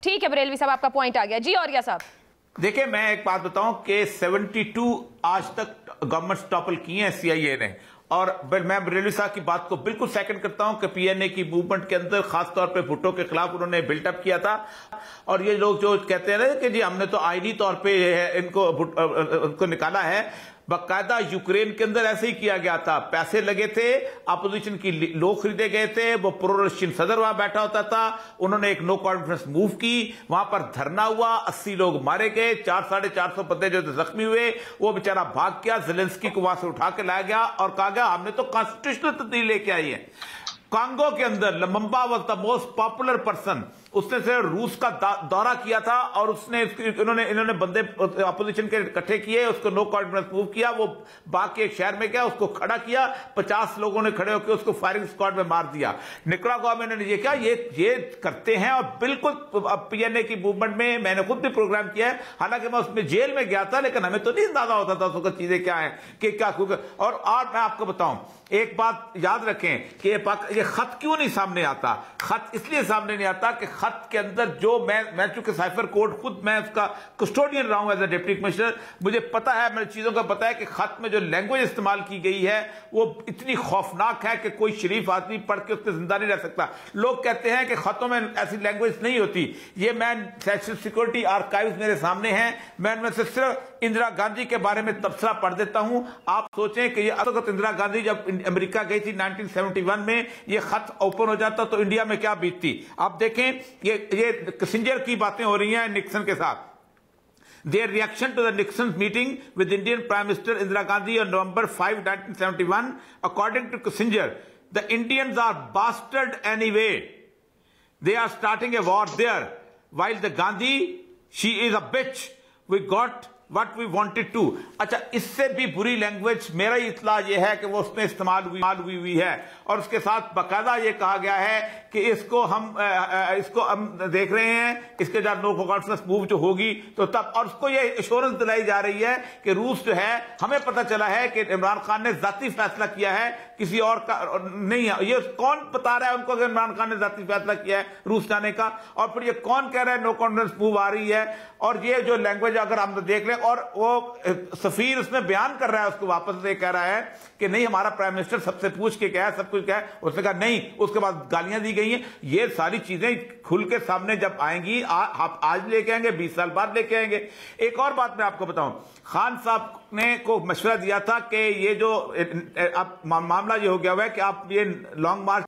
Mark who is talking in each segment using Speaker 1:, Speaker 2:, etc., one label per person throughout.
Speaker 1: ठीक है बरेलवी साहब, आपका पॉइंट आ गया जी। औरिया साहब
Speaker 2: देखिए, मैं एक बात बताऊं कि 72 आज तक गवर्नमेंट टॉपल की है CIA ने, और मैं बरेलवी साहब की बात को बिल्कुल सेकंड करता हूं कि PNA की मूवमेंट के अंदर खासतौर पे भुट्टो के खिलाफ उन्होंने बिल्टअप किया था। और ये लोग जो कहते हैं ना कि जी हमने तो आईनी तौर पे इनको निकाला है, बाकायदा यूक्रेन के अंदर ऐसे ही किया गया था। पैसे लगे थे, अपोजिशन की लोग खरीदे गए थे, वो प्रो रशियन सदर वहां बैठा होता था, उन्होंने एक नो कॉन्फ्रेंस मूव की, वहां पर धरना हुआ, 80 लोग मारे गए, 400-450 बंदे जो जख्मी हुए, वो बेचारा भाग गया, ज़ेलेंस्की को वहां से उठा के लाया गया और कहा गया हमने तो कॉन्स्टिट्यूशनल तब्दीली लेके आई है। कांगो के अंदर Lumumba was the most popular person, उसने सिर्फ रूस का दौरा किया था और उसने इन्होंने बंदे अपोजिशन के इकट्ठे किए, उसको नो कॉन्फ्रेंस मूव किया, वो बाकी एक शहर में गया, उसको खड़ा किया, 50 लोगों ने खड़े होकर उसको फायरिंग स्क्वाड में मार दिया। निकरागुआ में इन्होंने ये क्या ये करते हैं। और बिल्कुल PNA की मूवमेंट में मैंने खुद भी प्रोग्राम किया है, हालांकि मैं उसमें जेल में गया था, लेकिन हमें तो नहीं अंदाजा होता था उसको चीजें क्या है कि क्या। और आज मैं आपको बताऊं, एक बात याद रखें कि ये खत क्यों नहीं सामने आता। खत इसलिए सामने नहीं आता कि खत के अंदर जो मैं चूंकि साइफर कोड खुद मैं उसका कस्टोडियन रहा हूं एज ए डिप्टी कमिश्नर, मुझे पता है, मेरे चीजों का पता है कि खत में जो लैंग्वेज इस्तेमाल की गई है वो इतनी खौफनाक है कि कोई शरीफ आदमी पढ़ के उससे जिंदा नहीं रह सकता। लोग कहते हैं कि खतों में ऐसी लैंग्वेज नहीं होती। ये मैं नेशनल सिक्योरिटी आर्काइव्स मेरे सामने हैं, मैं उनमें से सिर्फ इंदिरा गांधी के बारे में तबसरा पढ़ देता हूं। आप सोचें कि इंदिरा गांधी जब अमेरिका गई थी 1971 में, ये खत ओपन हो जाता तो इंडिया में क्या बीतती। आप देखें, ये किसिंजर की बातें हो रही हैं निक्सन के साथ। Their reaction to the Nixon meeting with Indian Prime Minister Indira Gandhi on November 5, 1971, according to Kissinger, the Indians are bastard anyway. They are starting a war there. While the Gandhi, she is a bitch. We got what we wanted to. अच्छा, इससे भी बुरी language मेरा इतला ये है कि वो उसमें इस्तेमाल हुई है। और उसके साथ बाकायदा ये कहा गया है कि इसको हम देख रहे हैं, इसके जब नो कॉन्फ्रेंस मूव जो होगी तो तब, और उसको ये एश्योरेंस दिलाई जा रही है कि रूस जो है, हमें पता चला है कि इमरान खान ने जाती फैसला किया है, किसी और का नहीं है। ये कौन बता रहा है उनको कि इमरान खान ने जाती फैसला किया है रूस जाने का, और फिर ये कौन कह रहा है नो कॉन्फ्रेंस मूव आ रही है। और ये जो लैंग्वेज अगर हम देख लें, और वो सफीर उसमें बयान कर रहा है, उसको वापस से कह रहा है कि नहीं हमारा प्राइम मिनिस्टर सबसे पूछ के क्या है, सब कुछ क्या है। उसने कहा नहीं, उसके बाद गालियां दी गई हैं। ये सारी चीजें खुल के सामने जब आएंगी, आप आज लेके आएंगे, 20 साल बाद लेके आएंगे। एक और बात मैं आपको बताऊं, खान साहब ने को मशवरा दिया था कि ये जो अब मामला ये हो गया हुआ है कि आप ये लॉन्ग मार्च,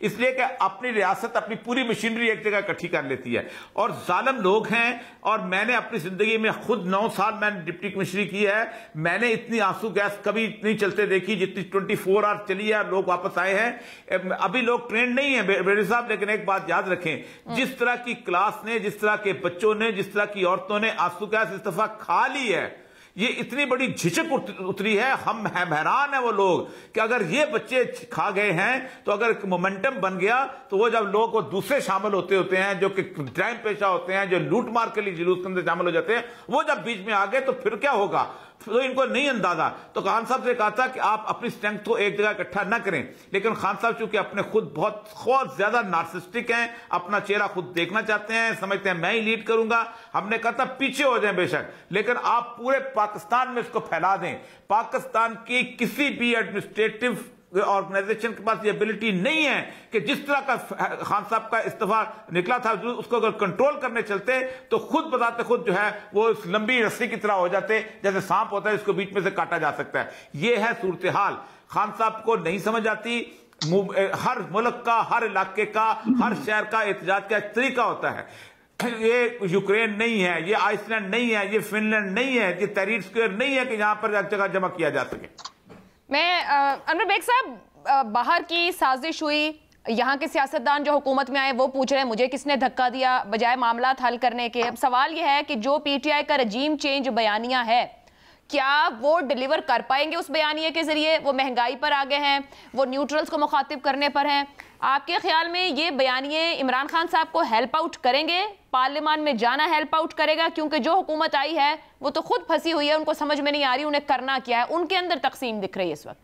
Speaker 2: इसलिए कि अपनी रियासत अपनी पूरी मशीनरी एक जगह इकट्ठी कर लेती है, और जालिम लोग हैं। और मैंने अपनी जिंदगी में खुद 9 साल मैंने डिप्टी कमिश्नरी की है, मैंने इतनी आंसू गैस कभी इतनी चलते देखी जितनी 24 आवर चली है। लोग वापस आए हैं, अभी लोग ट्रेंड नहीं है बेड़ी साहब, लेकिन एक बात याद रखें, जिस तरह की क्लास ने, जिस तरह के बच्चों ने, जिस तरह की औरतों ने आंसू गैस इस दफा खा ली है, ये इतनी बड़ी झिझक उतरी है। हम हैरान है वो लोग कि अगर ये बच्चे खा गए हैं तो अगर मोमेंटम बन गया तो वो जब लोग को दूसरे शामिल होते हैं जो कि क्राइम पेशा होते हैं, जो लूट मार के लिए जुलूस के अंदर शामिल हो जाते हैं, वो जब बीच में आ गए तो फिर क्या होगा, तो इनको नहीं अंदाजा। तो खान साहब से कहा था कि आप अपनी स्ट्रेंथ को एक जगह इकट्ठा न करें, लेकिन खान साहब चूंकि अपने खुद बहुत ज्यादा नार्सिस्टिक हैं, अपना चेहरा खुद देखना चाहते हैं, समझते हैं मैं ही लीड करूंगा। हमने कहा था पीछे हो जाएं बेशक, लेकिन आप पूरे पाकिस्तान में इसको फैला दें। पाकिस्तान की किसी भी एडमिनिस्ट्रेटिव ऑर्गेनाइजेशन के पास ये एबिलिटी नहीं है कि जिस तरह का खान साहब का इस्तीफा निकला था, उसको अगर कंट्रोल करने चलते तो खुद बताते खुद जो है वो इस लंबी रस्सी की तरह हो जाते, जैसे सांप होता है इसको बीच में से काटा जा सकता है। ये है सूरत हाल। खान साहब को नहीं समझ आती, हर मुल्क का, हर इलाके का, हर शहर का एहतजाज का एक तरीका होता है। ये यूक्रेन नहीं है, ये आइसलैंड नहीं है, ये फिनलैंड नहीं है, ये तहरीर स्क्वायर नहीं है कि यहां पर एक जगह जमा किया जा सके।
Speaker 1: मैं अनवर बेग साहब, बाहर की साजिश हुई, यहाँ के सियासतदान जो हुकूमत में आए वो पूछ रहे हैं मुझे किसने धक्का दिया, बजाय मामला हल करने के। अब सवाल यह है कि जो PTI का रजीम चेंज बयानिया है, क्या वो डिलीवर कर पाएंगे उस बयानिए के जरिए? वो महंगाई पर आ गए हैं, वो न्यूट्रल्स को मुखातिब करने पर हैं। आपके ख्याल में ये बयानिए इमरान खान साहब को हेल्प आउट करेंगे? पार्लियामान में जाना हेल्प आउट करेगा? क्योंकि जो हुकूमत आई है वो तो खुद फंसी हुई है, उनको समझ में नहीं आ रही उन्हें करना क्या है, उनके अंदर तकसीम दिख रही है इस वक्त।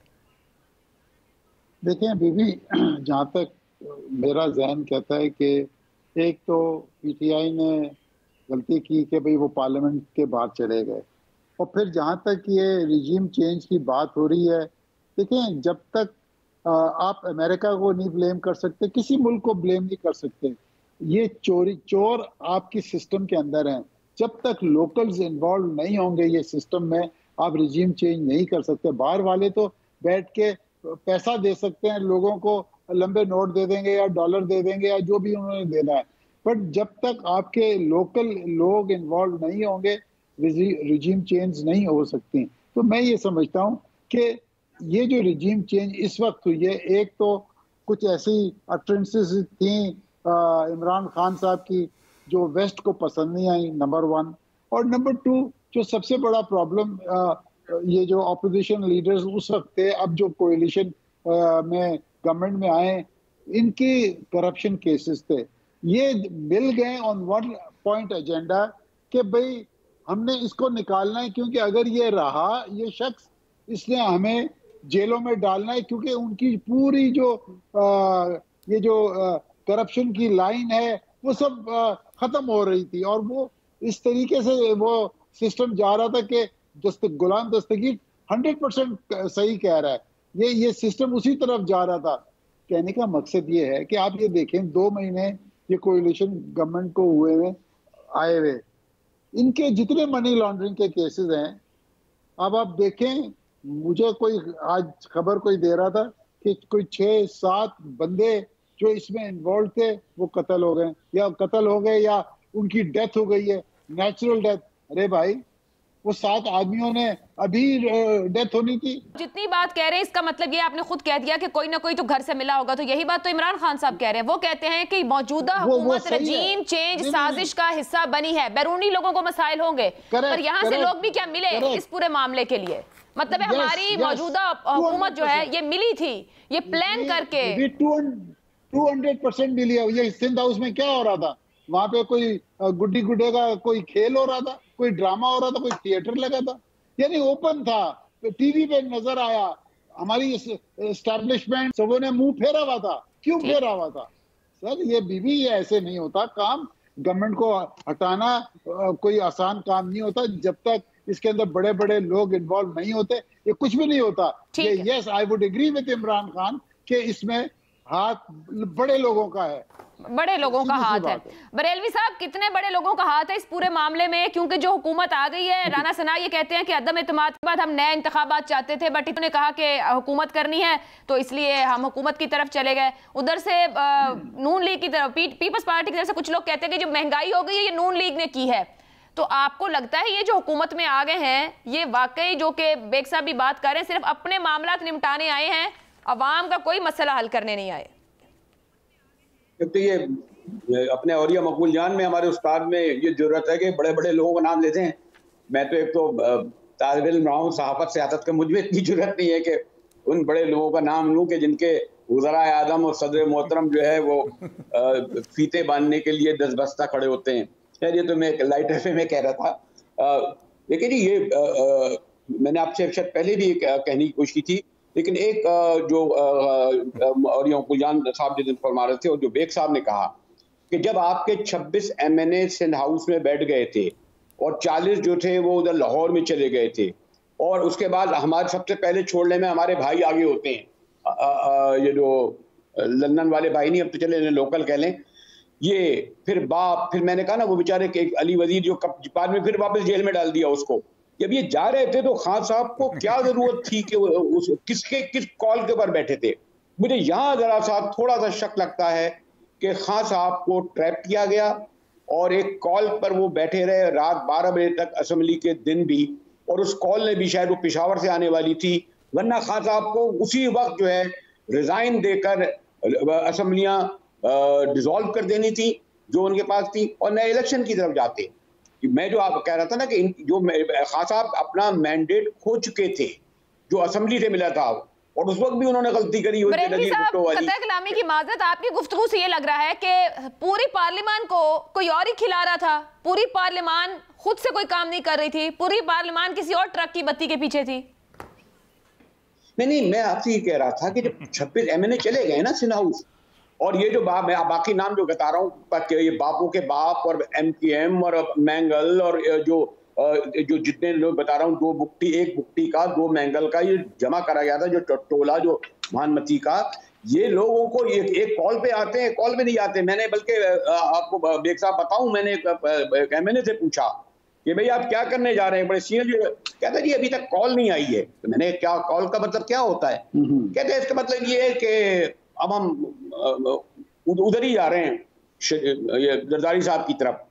Speaker 3: देखें बीबी, जहाँ तक मेरा जहन कहता है कि एक तो पीटीआई ने गलती की कि भाई वो पार्लियामेंट के बाहर चले गए, और फिर जहाँ तक ये रिजीम चेंज की बात हो रही है, देखें जब तक आप अमेरिका को नहीं ब्लेम कर सकते, किसी मुल्क को ब्लेम नहीं कर सकते, ये चोर आपकी सिस्टम के अंदर हैं। जब तक लोकल्स इन्वॉल्व नहीं होंगे ये सिस्टम में, आप रिजीम चेंज नहीं कर सकते। बाहर वाले तो बैठ के पैसा दे सकते हैं, लोगों को लंबे नोट दे देंगे या डॉलर दे देंगे या जो भी उन्होंने देना है, बट जब तक आपके लोकल लोग इन्वॉल्व नहीं होंगे रिजीम चेंज नहीं हो सकती। तो मैं ये समझता हूँ कि ये जो रिजीम चेंज इस वक्त हुई है, एक तो कुछ ऐसी अट्रेंसेस थी इमरान खान साहब की जो वेस्ट को पसंद नहीं आई, नंबर 1, और नंबर 2 जो सबसे बड़ा प्रॉब्लम ये जो अपोजिशन लीडर्स उस वक्त थे, अब जो कोalition में गवर्नमेंट में आए, इनकी करप्शन केसेस थे, ये मिल गए ऑन वन पॉइंट एजेंडा कि भाई हमने इसको निकालना है, क्योंकि अगर ये रहा ये शख्स, इसलिए हमें जेलों में डालना है, क्योंकि उनकी पूरी जो ये जो करप्शन की लाइन है वो सब खत्म हो रही थी, और वो इस तरीके से वो सिस्टम जा रहा था कि गुलाम दस्तगीर 100% सही कह रहा है, ये सिस्टम उसी तरफ जा रहा था। कहने का मकसद ये है कि आप ये देखें 2 महीने ये कोalition गवर्नमेंट को हुए आए हुए, इनके जितने मनी लॉन्ड्रिंग के केसेस हैं, अब आप देखें, मुझे कोई आज खबर कोई दे रहा था कि कोई 6-7 बंदे जो इसमें इन्वॉल्व थे वो कत्ल हो गए या उनकी डेथ हो गई है, नेचुरल डेथ। अरे भाई, वो 7 आदमियों ने अभी डेथ होनी थी।
Speaker 1: जितनी बात कह रहे हैं इसका मतलब ये आपने खुद कह दिया कि कोई ना कोई तो घर से मिला होगा, तो यही बात तो इमरान खान साहब कह रहे हैं। वो कहते हैं कि मौजूदा हुकूमत रजीम चेंज साजिश का हिस्सा बनी है, बैरूनी लोगों को मसाइल होंगे, पर यहाँ से लोग भी क्या मिले इस पूरे मामले के लिए? मतलब है हमारी मौजूदा हुकूमत जो है ये मिली थी, ये प्लान करके
Speaker 3: 200% मिली है। ये सिंध हाउस में क्या हो रहा था? वहां पे कोई गुड्डी गुड्डे का कोई खेल हो रहा था, कोई ड्रामा हो रहा था, कोई थिएटर लगा था, यानी ओपन था, टीवी पे नजर आया। हमारी एस्टैब्लिशमेंट सबों ने मुंह फेरा हुआ था। क्यों फेरा हुआ था सर? ये बीबी, ये ऐसे नहीं होता काम। गवर्नमेंट को हटाना कोई आसान काम नहीं होता, जब तक इसके अंदर बड़े बड़े लोग इन्वॉल्व नहीं होते ये कुछ भी नहीं होता। Yes, I would agree with Imran Khan कि इसमें हाथ बड़े लोगों का है,
Speaker 1: बड़े लोगों का हाथ है। बरेलवी साहब, कितने बड़े लोगों का हाथ है इस पूरे मामले में? क्योंकि जो हुकूमत आ गई है, राना सना ये कहते हैं कि अदम एतमाद के बाद हम नए इंतखाबात चाहते थे, बट इन्होंने कहा कि हुकूमत करनी है तो इसलिए हम हुकूमत की तरफ चले गए। उधर से नून लीग की तरफ, पीपल्स पार्टी की तरफ से कुछ लोग कहते हैं कि जो महंगाई हो गई है ये नून लीग ने की है। तो आपको लगता है ये जो हुकूमत में आ गए हैं, ये वाकई जो कि बेग साहब भी बात कर रहे हैं, सिर्फ अपने मामला निपटाने आए हैं, अवाम का कोई मसला हल करने नहीं आए?
Speaker 4: तो ये अपने औरिया मकबूल जान में, हमारे उस्ताद में ये जरूरत है कि बड़े बड़े लोगों का नाम लेते हैं। मैं तो एक तो तालिब इल्म रहा हूँ, सहाफत सियासत का, मुझ में इतनी जरूरत नहीं है कि उन बड़े लोगों का नाम लूँ कि जिनके वज़राए आदम और सदर मोहतरम जो है वो फीते बांधने के लिए दसबस्ता खड़े होते हैं। ये तो मैं लाइटर पे मैं कह रहा था। लेकिन ये मैंने आपसे शायद पहले भी कहने की कोशिश की थी, लेकिन एक जो औरिया मकबूल जान साहब जिस दिन फरमा रहे थे और जो बेग साहब ने कहा कि जब आपके 26 MNA सिंध हाउस में बैठ गए थे और 40 जो थे वो उधर लाहौर में चले गए थे, और उसके बाद हमारे सबसे पहले छोड़ने में हमारे भाई आगे होते हैं, ये जो लंदन वाले भाई नहीं, अब तो चले लोकल कह लें, ये फिर मैंने कहा ना वो बेचारे के अली वजीर जो बाद में फिर वापस जेल में डाल दिया उसको। जब ये जा रहे थे तो खान साहब को क्या जरूरत थी कि किस कॉल के ऊपर बैठे थे? मुझे यहाँ जरा सा थोड़ा सा शक लगता है कि खान साहब को ट्रैप किया गया और एक कॉल पर वो बैठे रहे रात 12 बजे तक असेंबली के दिन भी, और उस कॉल ने भी शायद वो पेशावर से आने वाली थी, वरना खान साहब को उसी वक्त जो है रिजाइन देकर असेंबलियां डिसॉल्व कर देनी थी जो उनके पास थी, और नए इलेक्शन की तरफ जाते। मैं जो आप कह रहा था ना कि जो खान साहब अपना मैंडेट खो चुके थे जो असेंबली से मिला था, और उस वक्त भी उन्होंने गलती करी।
Speaker 1: कलामी की माजरत, आपकी गुफ्तगू से ये लग रहा है कि पूरी पार्लियामान को कोई और ही खिला रहा था, पूरी पार्लियामान खुद से कोई काम नहीं कर रही थी, पूरी पार्लियामान किसी और ट्रक की बत्ती के पीछे थी।
Speaker 4: नहीं, मैं आपसे ये कह रहा था कि जब 26 MNA चले गए ना सिंध हाउस, और ये जो मैं बाकी नाम जो बता रहा हूँ, ये बापू के बाप और MKM और मैंगल और जो जितने लोग बता रहा हूँ, एक बुक्टी का 2 मैंगल का ये जमा करा गया था, जो टोला जो भानुमती का, ये लोगों को एक कॉल पे आते हैं, कॉल पे नहीं आते। मैंने बल्कि आपको बेग साहब बताऊं, मैंने एक MNA से पूछा कि भाई आप क्या करने जा रहे हैं, बड़े सीनियर, कहते जी अभी तक कॉल नहीं आई है। तो मैंने क्या, कॉल का मतलब क्या होता है? कहते हैं इसका मतलब ये है कि अब हम उधर ही जा रहे हैं, ये जरदारी साहब की तरफ।